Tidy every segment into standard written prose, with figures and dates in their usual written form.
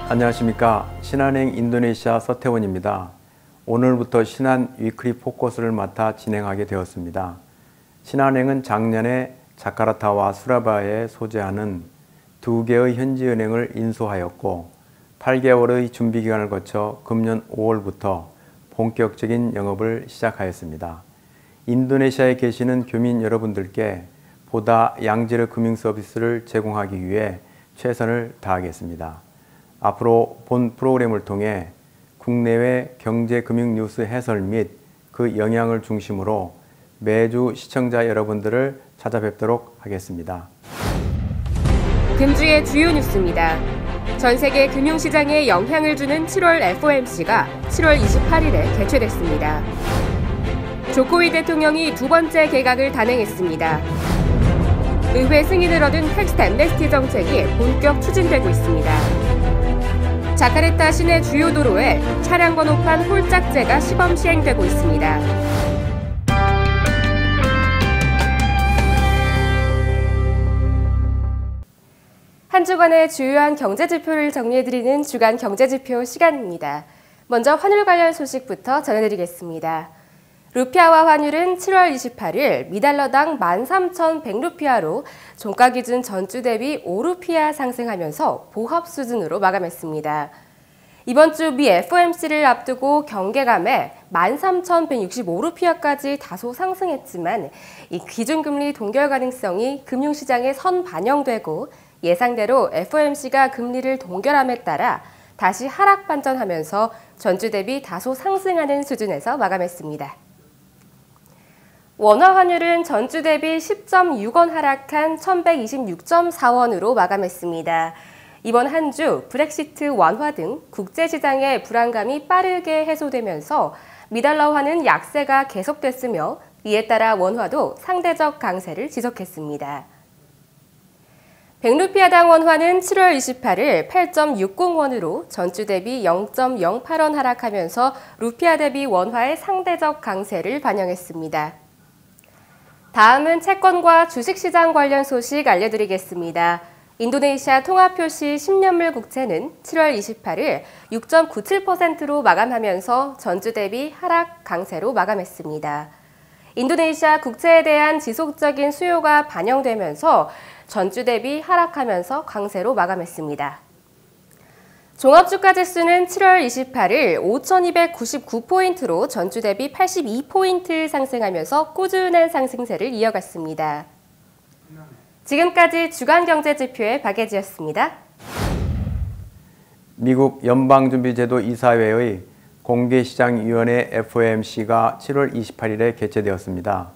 안녕하십니까. 신한은행 인도네시아 서태원입니다. 오늘부터 신한 위클리 포커스를 맡아 진행하게 되었습니다. 신한은행은 작년에 자카르타와 수라바야에 소재하는 2개의 현지은행을 인수하였고 8개월의 준비기간을 거쳐 금년 5월부터 본격적인 영업을 시작하였습니다. 인도네시아에 계시는 교민 여러분들께 보다 양질의 금융 서비스를 제공하기 위해 최선을 다하겠습니다. 앞으로 본 프로그램을 통해 국내외 경제 금융 뉴스 해설 및 그 영향을 중심으로 매주 시청자 여러분들을 찾아뵙도록 하겠습니다. 금주의 주요 뉴스입니다. 전 세계 금융시장에 영향을 주는 7월 FOMC가 7월 28일에 개최됐습니다. 조코위 대통령이 두 번째 개각을 단행했습니다. 의회 승인을 얻은 텍스트 앰네스티 정책이 본격 추진되고 있습니다. 자카르타 시내 주요 도로에 차량 번호판 홀짝제가 시범 시행되고 있습니다. 한 주간의 주요한 경제지표를 정리해드리는 주간 경제지표 시간입니다. 먼저 환율 관련 소식부터 전해드리겠습니다. 루피아화 환율은 7월 28일 미달러당 13,100루피아로 종가 기준 전주 대비 5루피아 상승하면서 보합 수준으로 마감했습니다. 이번 주 미 FOMC를 앞두고 경계감에 13,165루피아까지 다소 상승했지만 이 기준금리 동결 가능성이 금융시장에 선 반영되고 예상대로 FOMC가 금리를 동결함에 따라 다시 하락 반전하면서 전주 대비 다소 상승하는 수준에서 마감했습니다. 원화 환율은 전주 대비 10.6원 하락한 1,126.4원으로 마감했습니다. 이번 한 주 브렉시트 완화 등 국제시장의 불안감이 빠르게 해소되면서 미달러화는 약세가 계속됐으며 이에 따라 원화도 상대적 강세를 지속했습니다. 100루피아당 원화는 7월 28일 8.60원으로 전주 대비 0.08원 하락하면서 루피아 대비 원화의 상대적 강세를 반영했습니다. 다음은 채권과 주식시장 관련 소식 알려드리겠습니다. 인도네시아 통화표시 10년물 국채는 7월 28일 6.97%로 마감하면서 전주 대비 하락 강세로 마감했습니다. 인도네시아 국채에 대한 지속적인 수요가 반영되면서 전주 대비 하락하면서 강세로 마감했습니다. 종합주가지수는 7월 28일 5,299포인트로 전주 대비 82포인트 상승하면서 꾸준한 상승세를 이어갔습니다. 지금까지 주간경제지표의 박예지였습니다. 미국 연방준비제도 이사회의 공개시장위원회 FOMC가 7월 28일에 개최되었습니다.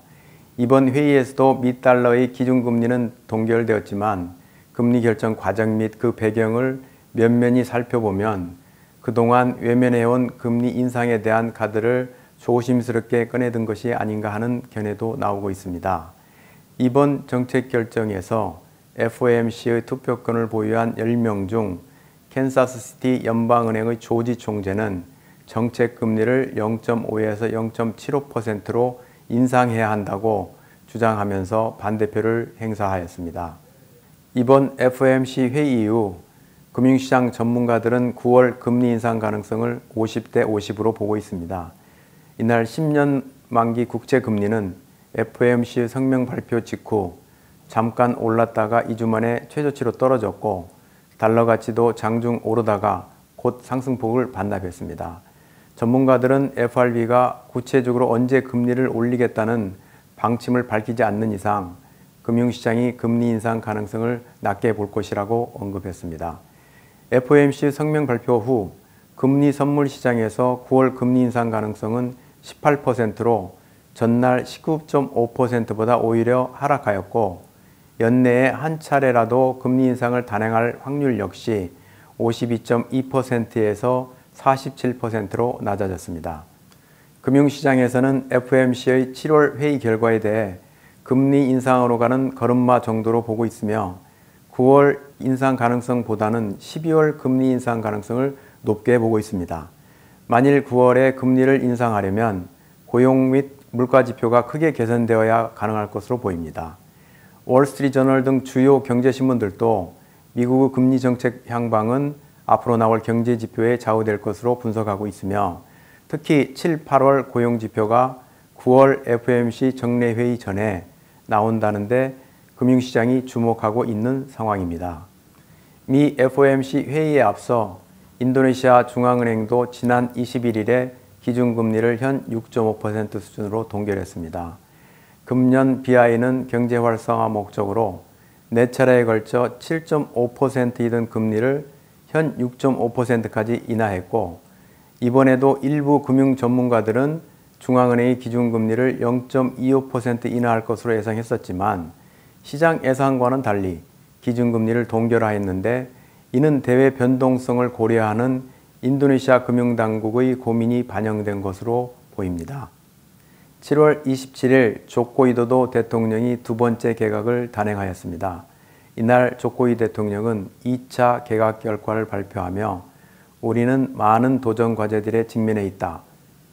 이번 회의에서도 미달러의 기준금리는 동결되었지만 금리 결정 과정 및 그 배경을 면면히 살펴보면 그동안 외면해온 금리 인상에 대한 카드를 조심스럽게 꺼내든 것이 아닌가 하는 견해도 나오고 있습니다. 이번 정책 결정에서 FOMC의 투표권을 보유한 10명 중 캔사스시티 연방은행의 조지 총재는 정책 금리를 0.5에서 0.75%로 인상해야 한다고 주장하면서 반대표를 행사하였습니다. 이번 FOMC 회의 이후 금융시장 전문가들은 9월 금리 인상 가능성을 50대 50으로 보고 있습니다. 이날 10년 만기 국채 금리는 FOMC 성명 발표 직후 잠깐 올랐다가 2주 만에 최저치로 떨어졌고 달러 가치도 장중 오르다가 곧 상승폭을 반납했습니다. 전문가들은 FRB가 구체적으로 언제 금리를 올리겠다는 방침을 밝히지 않는 이상 금융시장이 금리 인상 가능성을 낮게 볼 것이라고 언급했습니다. FOMC 성명 발표 후 금리 선물 시장에서 9월 금리 인상 가능성은 18%로 전날 19.5%보다 오히려 하락하였고 연내에 한 차례라도 금리 인상을 단행할 확률 역시 52.2%에서 47%로 낮아졌습니다. 금융시장에서는 FOMC의 7월 회의 결과에 대해 금리 인상으로 가는 걸음마 정도로 보고 있으며 9월 인상 가능성보다는 12월 금리 인상 가능성을 높게 보고 있습니다. 만일 9월에 금리를 인상하려면 고용 및 물가 지표가 크게 개선되어야 가능할 것으로 보입니다. 월스트리트저널 등 주요 경제신문들도 미국의 금리 정책 향방은 앞으로 나올 경제 지표에 좌우될 것으로 분석하고 있으며 특히 7, 8월 고용지표가 9월 FOMC 정례회의 전에 나온다는데 금융시장이 주목하고 있는 상황입니다. 미 FOMC 회의에 앞서 인도네시아 중앙은행도 지난 21일에 기준금리를 현 6.5% 수준으로 동결했습니다. 금년 BI는 경제 활성화 목적으로 4차례에 걸쳐 7.5%이던 금리를 현 6.5%까지 인하했고 이번에도 일부 금융 전문가들은 중앙은행이 기준금리를 0.25% 인하할 것으로 예상했었지만 시장 예상과는 달리 기준금리를 동결하였는데 이는 대외 변동성을 고려하는 인도네시아 금융당국의 고민이 반영된 것으로 보입니다. 7월 27일 조코위도도 대통령이 두 번째 개각을 단행하였습니다. 이날 조코위 대통령은 2차 개각 결과를 발표하며 우리는 많은 도전 과제들에 직면해 있다.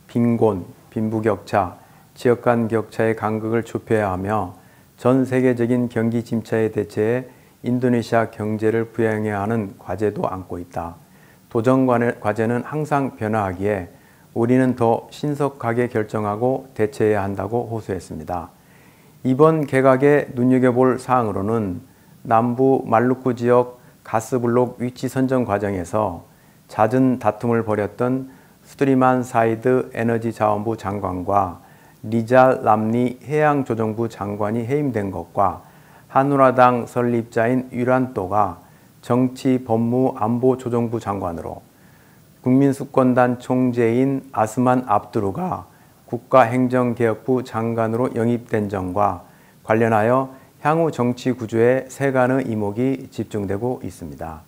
빈곤, 빈부격차, 지역 간 격차의 간극을 좁혀야 하며 전 세계적인 경기 침체에 대처해 인도네시아 경제를 부양해야 하는 과제도 안고 있다. 도전 과제는 항상 변화하기에 우리는 더 신속하게 결정하고 대처해야 한다고 호소했습니다. 이번 개각에 눈여겨볼 사항으로는 남부 말루쿠 지역 가스블록 위치 선정 과정에서 잦은 다툼을 벌였던 수드리만 사이드 에너지자원부 장관과 리잘 람니 해양조정부 장관이 해임된 것과 한나라당 설립자인 위란또가 정치, 법무, 안보조정부 장관으로 국민수권단 총재인 아스만 압두루가 국가행정개혁부 장관으로 영입된 점과 관련하여 향후 정치 구조에 세간의 이목이 집중되고 있습니다.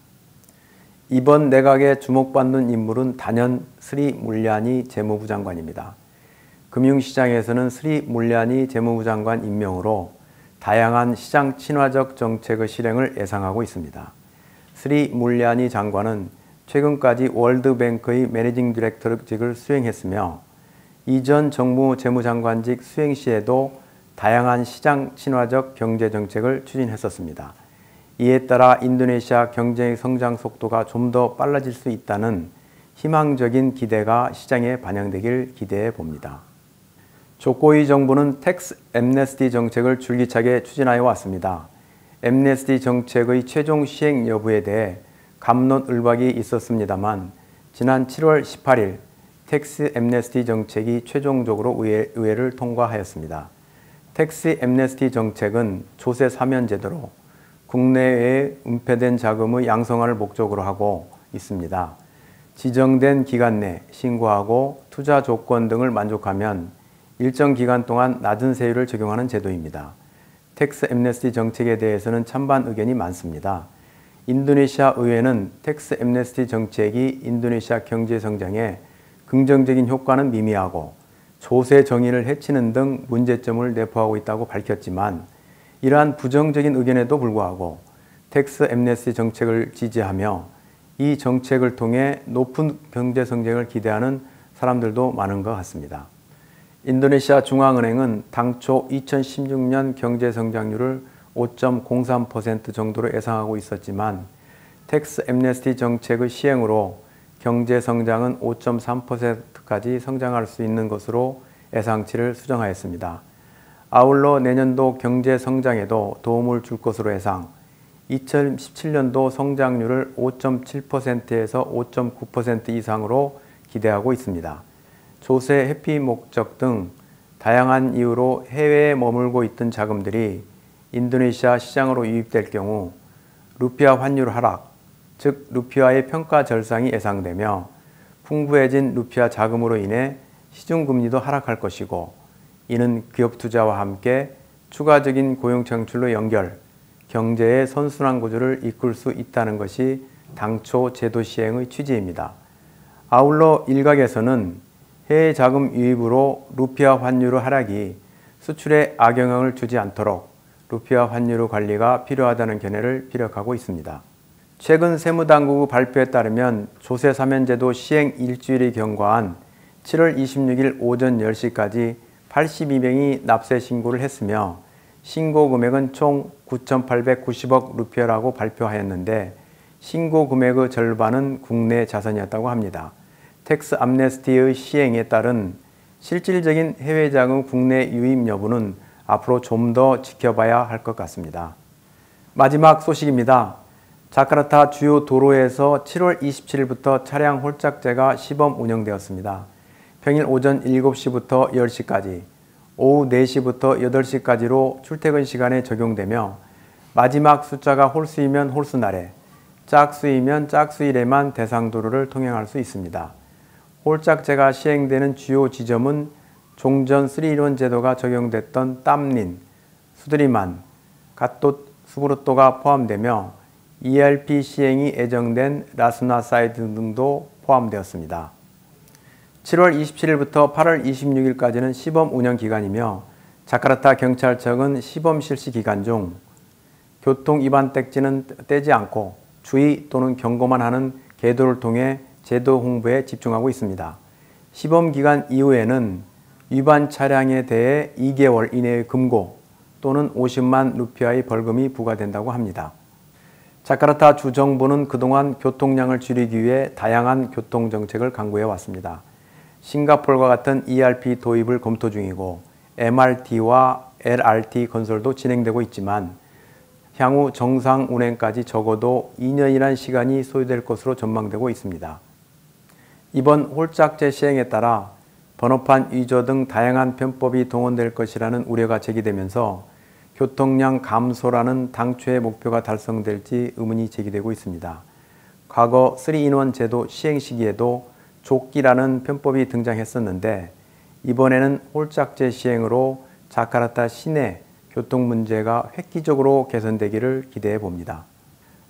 이번 내각에 주목받는 인물은 단연 스리 물리아니 재무부 장관입니다. 금융시장에서는 스리 물리아니 재무부 장관 임명으로 다양한 시장 친화적 정책의 실행을 예상하고 있습니다. 스리 물리아니 장관은 최근까지 월드뱅크의 매니징 디렉터직을 수행했으며 이전 정무 재무장관직 수행 시에도 다양한 시장 친화적 경제 정책을 추진했었습니다. 이에 따라 인도네시아 경제의 성장 속도가 좀 더 빨라질 수 있다는 희망적인 기대가 시장에 반영되길 기대해 봅니다. 조코위 정부는 텍스 앰네스티 정책을 줄기차게 추진하여 왔습니다. 앰네스티 정책의 최종 시행 여부에 대해 갑론을박이 있었습니다만 지난 7월 18일 텍스 앰네스티 정책이 최종적으로 의회를 통과하였습니다. 텍스 앰네스티 정책은 조세 사면 제도로 국내외에 은폐된 자금의 양성화를 목적으로 하고 있습니다. 지정된 기간 내 신고하고 투자 조건 등을 만족하면 일정 기간 동안 낮은 세율을 적용하는 제도입니다. 텍스 앰네스티 정책에 대해서는 찬반 의견이 많습니다. 인도네시아 의회는 텍스 앰네스티 정책이 인도네시아 경제 성장에 긍정적인 효과는 미미하고 조세 정의를 해치는 등 문제점을 내포하고 있다고 밝혔지만 이러한 부정적인 의견에도 불구하고 텍스 앰네스티 정책을 지지하며 이 정책을 통해 높은 경제 성장을 기대하는 사람들도 많은 것 같습니다. 인도네시아 중앙은행은 당초 2016년 경제 성장률을 5.03% 정도로 예상하고 있었지만 텍스 앰네스티 정책의 시행으로 경제 성장은 5.3%까지 성장할 수 있는 것으로 예상치를 수정하였습니다. 아울러 내년도 경제 성장에도 도움을 줄 것으로 예상, 2017년도 성장률을 5.7%에서 5.9% 이상으로 기대하고 있습니다. 조세 회피 목적 등 다양한 이유로 해외에 머물고 있던 자금들이 인도네시아 시장으로 유입될 경우 루피아 환율 하락, 즉 루피아의 평가 절상이 예상되며 풍부해진 루피아 자금으로 인해 시중금리도 하락할 것이고 이는 기업 투자와 함께 추가적인 고용 창출로 연결, 경제의 선순환 구조를 이끌 수 있다는 것이 당초 제도 시행의 취지입니다. 아울러 일각에서는 해외 자금 유입으로 루피아 환율의 하락이 수출에 악영향을 주지 않도록 루피아 환율의 관리가 필요하다는 견해를 피력하고 있습니다. 최근 세무당국의 발표에 따르면 조세 사면제도 시행 일주일이 경과한 7월 26일 오전 10시까지 82명이 납세 신고를 했으며 신고 금액은 총 9,890억 루피아라고 발표하였는데 신고 금액의 절반은 국내 자산이었다고 합니다. 텍스 암네스티의 시행에 따른 실질적인 해외 자금 국내 유입 여부는 앞으로 좀 더 지켜봐야 할 것 같습니다. 마지막 소식입니다. 자카르타 주요 도로에서 7월 27일부터 차량 홀짝제가 시범 운영되었습니다. 평일 오전 7시부터 10시까지, 오후 4시부터 8시까지로 출퇴근 시간에 적용되며 마지막 숫자가 홀수이면 홀수날에, 짝수이면 짝수일에만 대상 도로를 통행할 수 있습니다. 홀짝제가 시행되는 주요 지점은 종전 3-in-1 제도가 적용됐던 땀린, 수드리만, 갓도 수브루토가 포함되며 ERP 시행이 예정된 라스나사이드 등도 포함되었습니다. 7월 27일부터 8월 26일까지는 시범 운영 기간이며 자카르타 경찰청은 시범 실시 기간 중 교통 위반 딱지는 떼지 않고 주의 또는 경고만 하는 계도를 통해 제도 홍보에 집중하고 있습니다. 시범 기간 이후에는 위반 차량에 대해 2개월 이내의 금고 또는 50만 루피아의 벌금이 부과된다고 합니다. 자카르타 주정부는 그동안 교통량을 줄이기 위해 다양한 교통정책을 강구해 왔습니다. 싱가포르와 같은 ERP 도입을 검토 중이고 MRT와 LRT 건설도 진행되고 있지만 향후 정상 운행까지 적어도 2년이라는 시간이 소요될 것으로 전망되고 있습니다. 이번 홀짝제 시행에 따라 번호판 위조 등 다양한 편법이 동원될 것이라는 우려가 제기되면서 교통량 감소라는 당초의 목표가 달성될지 의문이 제기되고 있습니다. 과거 3-in-1 제도 시행 시기에도 조끼라는 편법이 등장했었는데 이번에는 홀짝제 시행으로 자카르타 시내 교통 문제가 획기적으로 개선되기를 기대해 봅니다.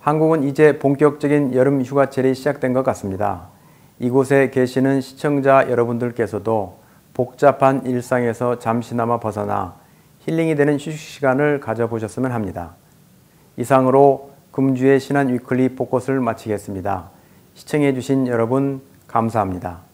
한국은 이제 본격적인 여름 휴가철이 시작된 것 같습니다. 이곳에 계시는 시청자 여러분들께서도 복잡한 일상에서 잠시나마 벗어나 힐링이 되는 휴식 시간을 가져보셨으면 합니다. 이상으로 금주의 신한 위클리 포커스를 마치겠습니다. 시청해 주신 여러분 감사합니다.